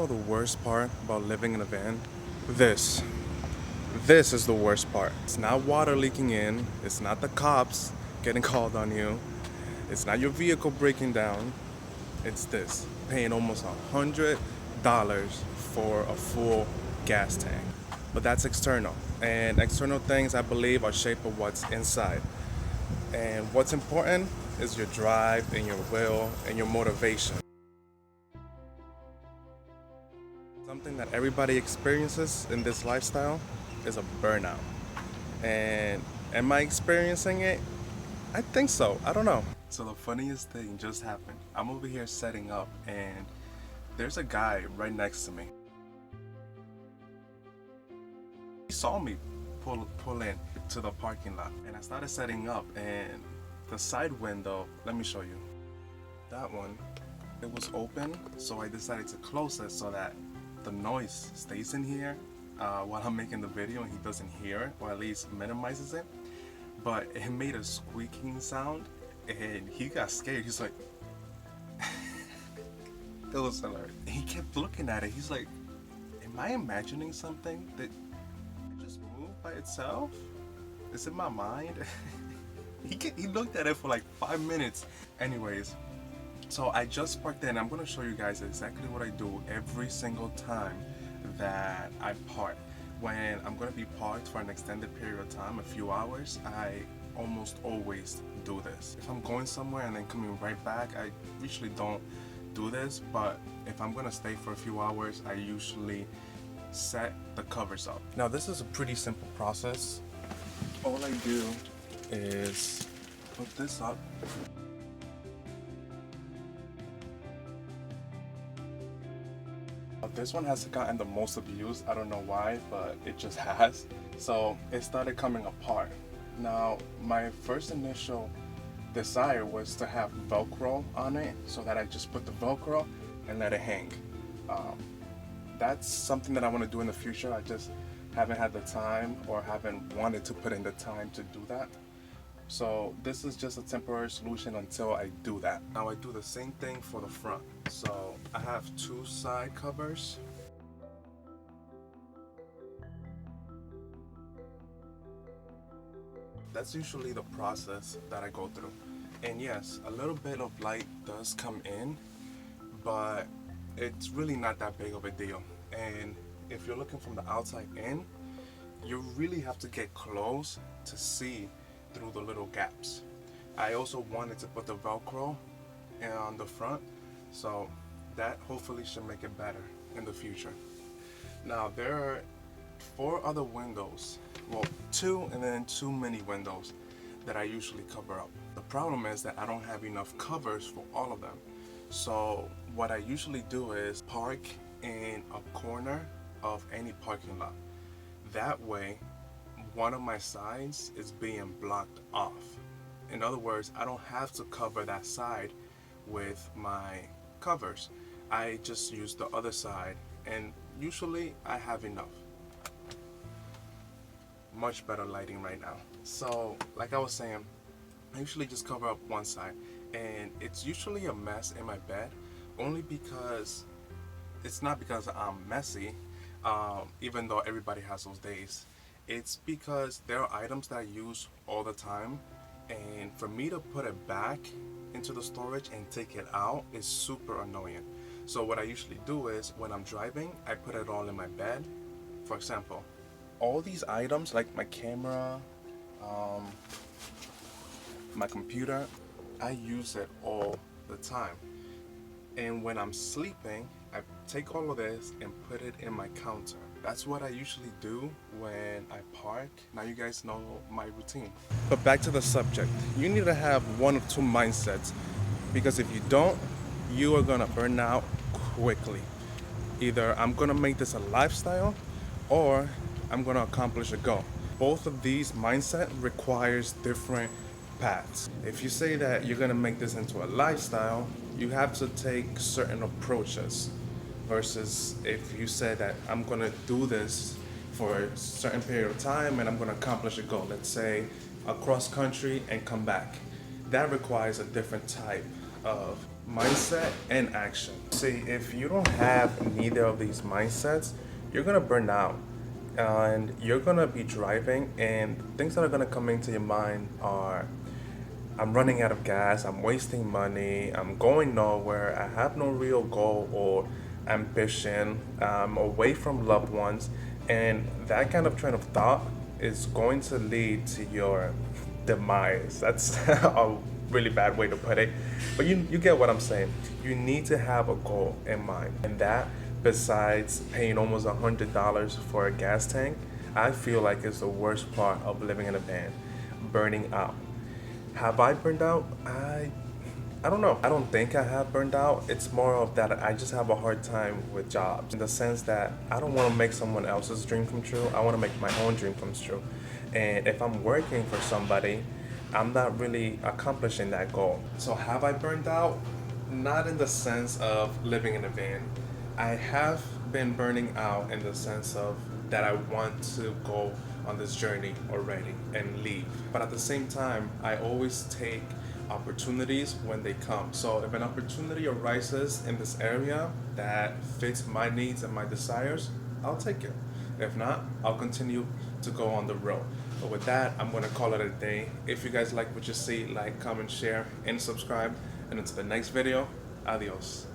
know the worst part about living in a van? This. This is the worst part. It's not water leaking in, it's not the cops getting called on you, it's not your vehicle breaking down, it's this. Paying almost $100 for a full gas tank. But that's external. And external things, I believe, are shaped of what's inside. And what's important is your drive and your will and your motivation. Something that everybody experiences in this lifestyle is a burnout. And am I experiencing it? I think so. I don't know. So the funniest thing just happened. I'm over here setting up and there's a guy right next to me. He saw me pull in to the parking lot and I started setting up and the side window, let me show you. That one, it was open, so I decided to close it so that the noise stays in here while I'm making the video and he doesn't hear it, or at least minimizes it. But it made a squeaking sound and he got scared. He's like, it was hilarious. He kept looking at it. He's like, am I imagining something that just moved by itself? Is it my mind? He looked at it for like 5 minutes. Anyways, so I just parked in. I'm gonna show you guys exactly what I do every single time that I park. When I'm gonna be parked for an extended period of time, a few hours, I almost always do this. If I'm going somewhere and then coming right back, I usually don't do this, but if I'm gonna stay for a few hours, I usually set the covers up. Now this is a pretty simple process. All I do is put this up. This one has gotten the most abuse. I don't know why, but it just has. So it started coming apart. Now, my first initial desire was to have Velcro on it so that I just put the Velcro and let it hang. That's something that I want to do in the future. I just haven't had the time or haven't wanted to put in the time to do that. So this is just a temporary solution until I do that. Now I do the same thing for the front. So I have 2 side covers. That's usually the process that I go through. And yes, a little bit of light does come in, but it's really not that big of a deal. And if you're looking from the outside in, you really have to get close to see through the little gaps. I also wanted to put the Velcro on the front, so that hopefully should make it better in the future. Now there are 4 other windows, well 2 and then 2 mini windows that I usually cover up. The problem is that I don't have enough covers for all of them. So what I usually do is park in a corner of any parking lot. That way one of my sides is being blocked off. In other words, I don't have to cover that side with my covers. I just use the other side and usually I have enough. Much better lighting right now. So like I was saying, I usually just cover up one side and it's usually a mess in my bed, only because it's not because I'm messy, even though everybody has those days. It's because there are items that I use all the time, and for me to put it back into the storage and take it out is super annoying. So what I usually do is when I'm driving, I put it all in my bed. For example, all these items like my camera, my computer, I use it all the time. And when I'm sleeping, I take all of this and put it in my counter. That's what I usually do when I park. Now you guys know my routine. But back to the subject. You need to have one of 2 mindsets, because if you don't, you are gonna burn out quickly. Either I'm gonna make this a lifestyle or I'm gonna accomplish a goal. Both of these mindset requires different paths. If you say that you're gonna make this into a lifestyle, you have to take certain approaches. Versus if you said that I'm gonna do this for a certain period of time and I'm gonna accomplish a goal, let's say across country and come back. That requires a different type of mindset and action. See, if you don't have neither of these mindsets, you're gonna burn out. And you're gonna be driving, and things that are gonna come into your mind are, I'm running out of gas, I'm wasting money, I'm going nowhere, I have no real goal or ambition, I'm away from loved ones, and that kind of train of thought is going to lead to your demise. That's a really bad way to put it, but you get what I'm saying. You need to have a goal in mind, and that, besides paying almost $100 for a gas tank, I feel like it's the worst part of living in a van, burning out. Have I burned out? I don't know. I don't think I have burned out. It's more of that I just have a hard time with jobs in the sense that I don't want to make someone else's dream come true. I want to make my own dream come true. And if I'm working for somebody, I'm not really accomplishing that goal. So have I burned out? Not in the sense of living in a van. I have been burning out in the sense of that I want to go on this journey already and leave. But at the same time, I always take opportunities when they come. So if an opportunity arises in this area that fits my needs and my desires, I'll take it. If not, I'll continue to go on the road. But with that, I'm going to call it a day. If you guys like what you see, like, comment, share, and subscribe. And until the next video, adios.